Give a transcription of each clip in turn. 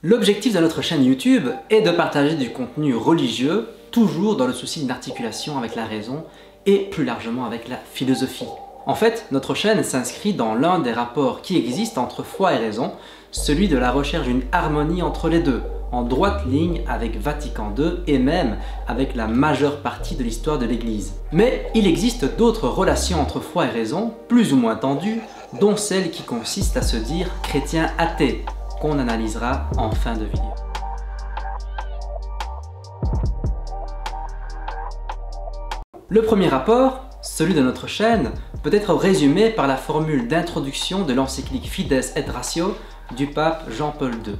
L'objectif de notre chaîne YouTube est de partager du contenu religieux, toujours dans le souci d'une articulation avec la raison et plus largement avec la philosophie. En fait, notre chaîne s'inscrit dans l'un des rapports qui existent entre foi et raison, celui de la recherche d'une harmonie entre les deux, en droite ligne avec Vatican II et même avec la majeure partie de l'histoire de l'Église. Mais il existe d'autres relations entre foi et raison, plus ou moins tendues, dont celle qui consiste à se dire chrétien athée, qu'on analysera en fin de vidéo. Le premier rapport, celui de notre chaîne, peut être résumé par la formule d'introduction de l'encyclique Fides et Ratio du pape Jean-Paul II.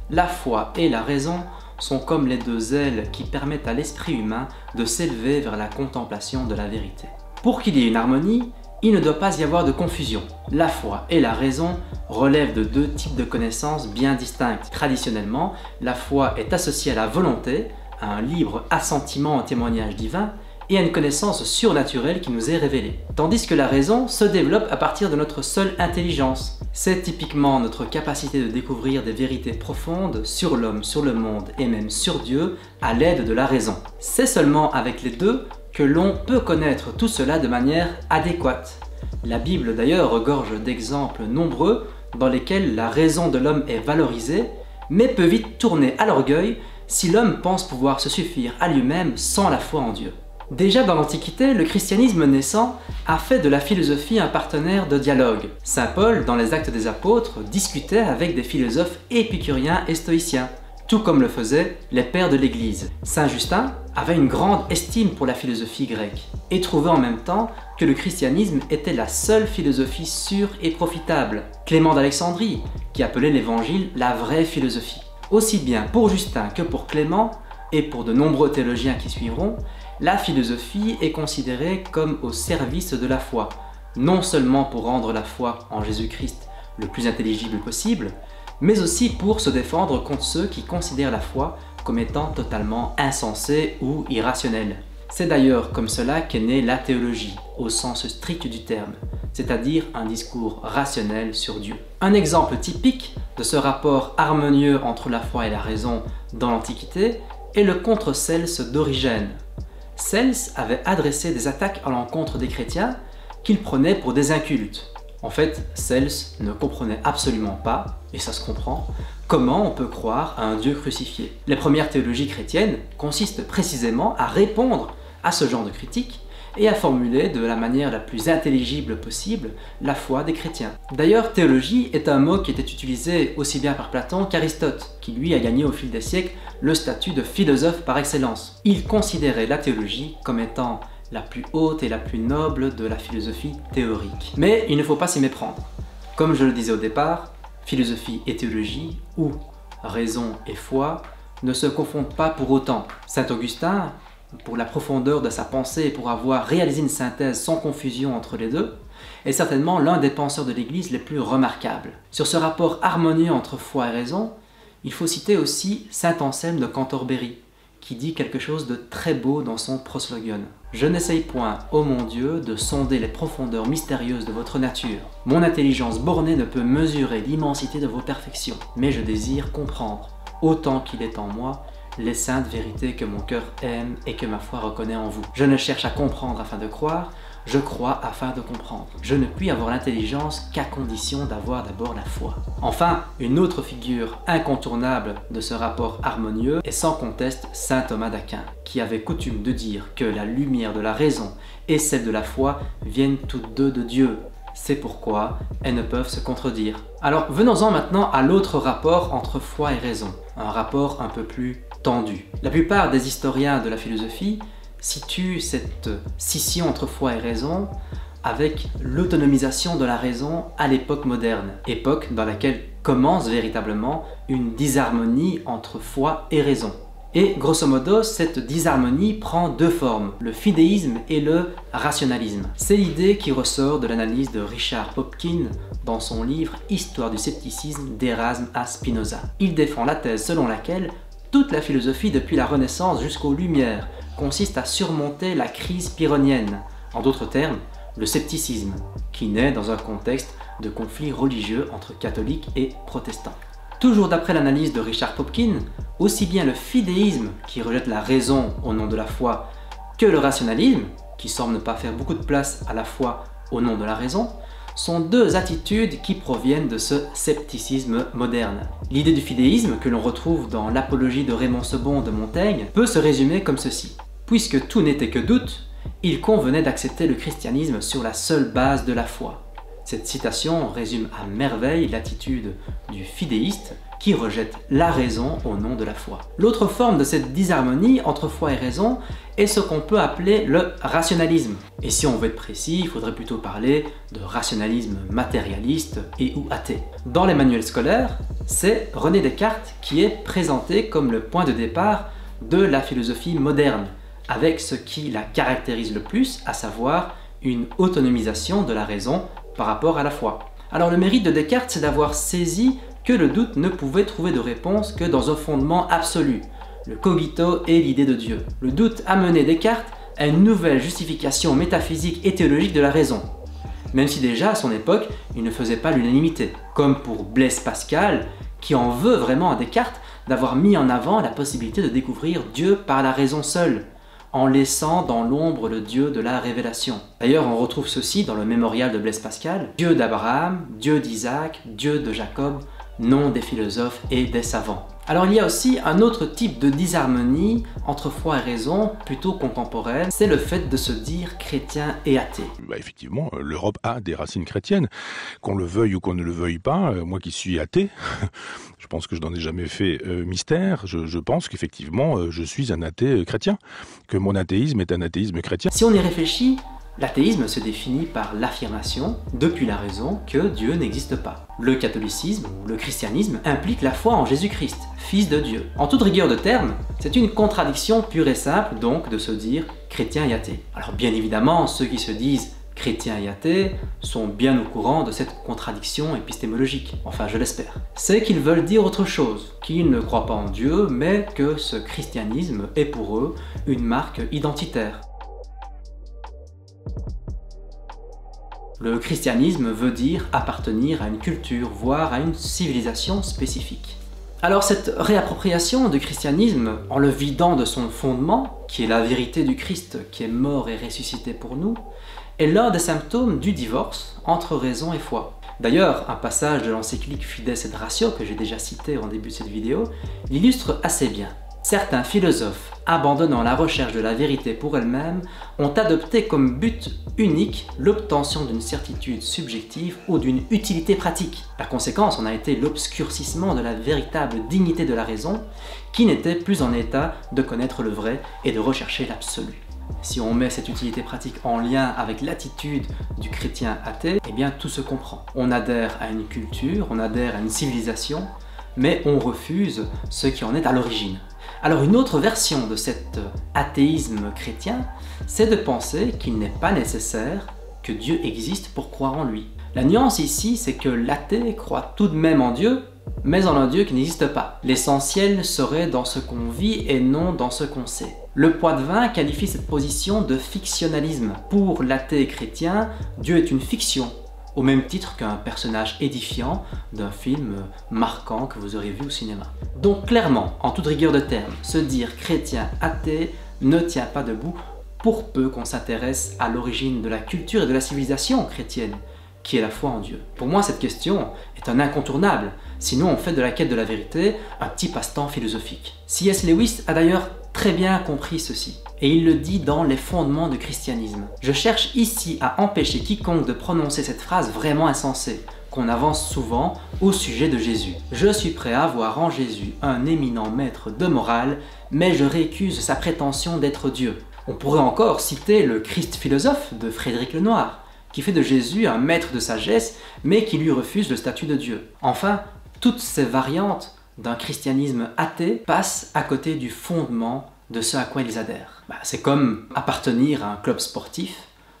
La foi et la raison sont comme les deux ailes qui permettent à l'esprit humain de s'élever vers la contemplation de la vérité. Pour qu'il y ait une harmonie, il ne doit pas y avoir de confusion. La foi et la raison relèvent de deux types de connaissances bien distinctes. Traditionnellement, la foi est associée à la volonté, à un libre assentiment au témoignage divin, et à une connaissance surnaturelle qui nous est révélée. Tandis que la raison se développe à partir de notre seule intelligence. C'est typiquement notre capacité de découvrir des vérités profondes sur l'homme, sur le monde et même sur Dieu à l'aide de la raison. C'est seulement avec les deux que l'on peut connaître tout cela de manière adéquate. La Bible d'ailleurs regorge d'exemples nombreux dans lesquels la raison de l'homme est valorisée, mais peut vite tourner à l'orgueil si l'homme pense pouvoir se suffire à lui-même sans la foi en Dieu. Déjà dans l'Antiquité, le christianisme naissant a fait de la philosophie un partenaire de dialogue. Saint Paul, dans les Actes des Apôtres, discutait avec des philosophes épicuriens et stoïciens, tout comme le faisaient les pères de l'Église. Saint Justin avait une grande estime pour la philosophie grecque et trouvait en même temps que le christianisme était la seule philosophie sûre et profitable. Clément d'Alexandrie, qui appelait l'évangile la vraie philosophie. Aussi bien pour Justin que pour Clément, et pour de nombreux théologiens qui suivront, la philosophie est considérée comme au service de la foi, non seulement pour rendre la foi en Jésus-Christ le plus intelligible possible, mais aussi pour se défendre contre ceux qui considèrent la foi comme étant totalement insensée ou irrationnelle. C'est d'ailleurs comme cela qu'est née la théologie, au sens strict du terme, c'est-à-dire un discours rationnel sur Dieu. Un exemple typique de ce rapport harmonieux entre la foi et la raison dans l'Antiquité est le contre-Cels d'Origène. Cels avait adressé des attaques à l'encontre des chrétiens qu'il prenait pour des incultes. En fait, Cels ne comprenait absolument pas, et ça se comprend, comment on peut croire à un Dieu crucifié. Les premières théologies chrétiennes consistent précisément à répondre à ce genre de critiques et à formuler de la manière la plus intelligible possible la foi des chrétiens. D'ailleurs, théologie est un mot qui était utilisé aussi bien par Platon qu'Aristote, qui lui a gagné au fil des siècles le statut de philosophe par excellence. Il considérait la théologie comme étant la plus haute et la plus noble de la philosophie théorique. Mais il ne faut pas s'y méprendre. Comme je le disais au départ, philosophie et théologie, ou raison et foi, ne se confondent pas pour autant. Saint Augustin, pour la profondeur de sa pensée et pour avoir réalisé une synthèse sans confusion entre les deux, est certainement l'un des penseurs de l'Église les plus remarquables. Sur ce rapport harmonieux entre foi et raison, il faut citer aussi saint Anselme de Cantorbéry, qui dit quelque chose de très beau dans son Proslogion. « Je n'essaye point, ô mon Dieu, de sonder les profondeurs mystérieuses de votre nature. Mon intelligence bornée ne peut mesurer l'immensité de vos perfections, mais je désire comprendre, autant qu'il est en moi, les saintes vérités que mon cœur aime et que ma foi reconnaît en vous. Je ne cherche à comprendre afin de croire, je crois afin de comprendre. Je ne puis avoir l'intelligence qu'à condition d'avoir d'abord la foi. » Enfin, une autre figure incontournable de ce rapport harmonieux est sans conteste saint Thomas d'Aquin, qui avait coutume de dire que la lumière de la raison et celle de la foi viennent toutes deux de Dieu. C'est pourquoi elles ne peuvent se contredire. Alors venons-en maintenant à l'autre rapport entre foi et raison, un rapport un peu plus tendu. La plupart des historiens de la philosophie situent cette scission entre foi et raison avec l'autonomisation de la raison à l'époque moderne, époque dans laquelle commence véritablement une disharmonie entre foi et raison. Et grosso modo, cette disharmonie prend deux formes, le fidéisme et le rationalisme. C'est l'idée qui ressort de l'analyse de Richard Popkin dans son livre Histoire du scepticisme d'Erasme à Spinoza. Il défend la thèse selon laquelle toute la philosophie depuis la Renaissance jusqu'aux Lumières consiste à surmonter la crise pyrrhonienne, en d'autres termes, le scepticisme, qui naît dans un contexte de conflit religieux entre catholiques et protestants. Toujours d'après l'analyse de Richard Popkin, aussi bien le fidéisme, qui rejette la raison au nom de la foi, que le rationalisme, qui semble ne pas faire beaucoup de place à la foi au nom de la raison, sont deux attitudes qui proviennent de ce scepticisme moderne. L'idée du fidéisme, que l'on retrouve dans l'Apologie de Raymond Sebond de Montaigne, peut se résumer comme ceci. Puisque tout n'était que doute, il convenait d'accepter le christianisme sur la seule base de la foi. Cette citation résume à merveille l'attitude du fidéiste qui rejette la raison au nom de la foi. L'autre forme de cette disharmonie entre foi et raison est ce qu'on peut appeler le rationalisme. Et si on veut être précis, il faudrait plutôt parler de rationalisme matérialiste et ou athée. Dans les manuels scolaires, c'est René Descartes qui est présenté comme le point de départ de la philosophie moderne, avec ce qui la caractérise le plus, à savoir une autonomisation de la raison par rapport à la foi. Alors le mérite de Descartes, c'est d'avoir saisi que le doute ne pouvait trouver de réponse que dans un fondement absolu, le cogito et l'idée de Dieu. Le doute a mené Descartes à une nouvelle justification métaphysique et théologique de la raison, même si déjà à son époque, il ne faisait pas l'unanimité, comme pour Blaise Pascal, qui en veut vraiment à Descartes d'avoir mis en avant la possibilité de découvrir Dieu par la raison seule, en laissant dans l'ombre le Dieu de la révélation. D'ailleurs, on retrouve ceci dans le mémorial de Blaise Pascal, Dieu d'Abraham, Dieu d'Isaac, Dieu de Jacob, nom des philosophes et des savants. Alors il y a aussi un autre type de disharmonie entre foi et raison, plutôt contemporaine, c'est le fait de se dire chrétien et athée. Effectivement, l'Europe a des racines chrétiennes, qu'on le veuille ou qu'on ne le veuille pas. Moi qui suis athée, je pense que je n'en ai jamais fait mystère, je pense qu'effectivement je suis un athée chrétien, que mon athéisme est un athéisme chrétien. Si on y réfléchit, l'athéisme se définit par l'affirmation, depuis la raison, que Dieu n'existe pas. Le catholicisme ou le christianisme implique la foi en Jésus-Christ, Fils de Dieu. En toute rigueur de terme, c'est une contradiction pure et simple donc de se dire chrétien et athée. Alors bien évidemment, ceux qui se disent chrétiens et athées sont bien au courant de cette contradiction épistémologique, enfin je l'espère. C'est qu'ils veulent dire autre chose, qu'ils ne croient pas en Dieu, mais que ce christianisme est pour eux une marque identitaire. Le christianisme veut dire appartenir à une culture, voire à une civilisation spécifique. Alors cette réappropriation du christianisme, en le vidant de son fondement, qui est la vérité du Christ qui est mort et ressuscité pour nous, est l'un des symptômes du divorce entre raison et foi. D'ailleurs, un passage de l'encyclique Fides et Ratio, que j'ai déjà cité en début de cette vidéo, l'illustre assez bien. Certains philosophes, abandonnant la recherche de la vérité pour elle-même, ont adopté comme but unique l'obtention d'une certitude subjective ou d'une utilité pratique. La conséquence en a été l'obscurcissement de la véritable dignité de la raison, qui n'était plus en état de connaître le vrai et de rechercher l'absolu. Si on met cette utilité pratique en lien avec l'attitude du chrétien athée, eh bien tout se comprend. On adhère à une culture, on adhère à une civilisation, mais on refuse ce qui en est à l'origine. Alors une autre version de cet athéisme chrétien, c'est de penser qu'il n'est pas nécessaire que Dieu existe pour croire en lui. La nuance ici, c'est que l'athée croit tout de même en Dieu, mais en un Dieu qui n'existe pas. L'essentiel serait dans ce qu'on vit et non dans ce qu'on sait. Le Poitevin qualifie cette position de fictionnalisme. Pour l'athée chrétien, Dieu est une fiction, au même titre qu'un personnage édifiant d'un film marquant que vous aurez vu au cinéma. Donc clairement, en toute rigueur de terme, se dire chrétien athée ne tient pas debout pour peu qu'on s'intéresse à l'origine de la culture et de la civilisation chrétienne, qui est la foi en Dieu. Pour moi, cette question est un incontournable, sinon on fait de la quête de la vérité un petit passe-temps philosophique. C.S. Lewis a d'ailleurs très bien compris ceci, et il le dit dans Les fondements du christianisme. Je cherche ici à empêcher quiconque de prononcer cette phrase vraiment insensée, qu'on avance souvent au sujet de Jésus. Je suis prêt à voir en Jésus un éminent maître de morale, mais je récuse sa prétention d'être Dieu. On pourrait encore citer le Christ philosophe de Frédéric Lenoir, qui fait de Jésus un maître de sagesse, mais qui lui refuse le statut de Dieu. Enfin, toutes ces variantes d'un christianisme athée passent à côté du fondement de ce à quoi ils adhèrent. C'est comme appartenir à un club sportif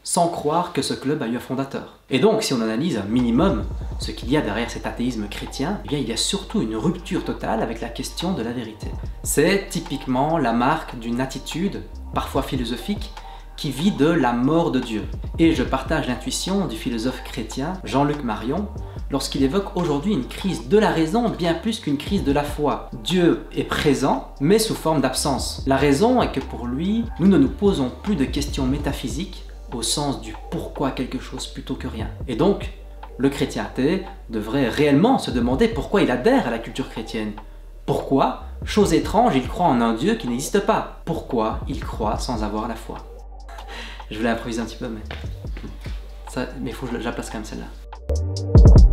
sans croire que ce club a eu un fondateur. Et donc, si on analyse un minimum ce qu'il y a derrière cet athéisme chrétien, eh bien, il y a surtout une rupture totale avec la question de la vérité. C'est typiquement la marque d'une attitude, parfois philosophique, qui vit de la mort de Dieu. Et je partage l'intuition du philosophe chrétien Jean-Luc Marion, lorsqu'il évoque aujourd'hui une crise de la raison bien plus qu'une crise de la foi. Dieu est présent, mais sous forme d'absence. La raison est que pour lui, nous ne nous posons plus de questions métaphysiques au sens du pourquoi quelque chose plutôt que rien. Et donc, le chrétien athée devrait réellement se demander pourquoi il adhère à la culture chrétienne. Pourquoi, chose étrange, il croit en un Dieu qui n'existe pas. Pourquoi il croit sans avoir la foi. Je voulais improviser un petit peu, mais il faut que je la place quand même celle-là.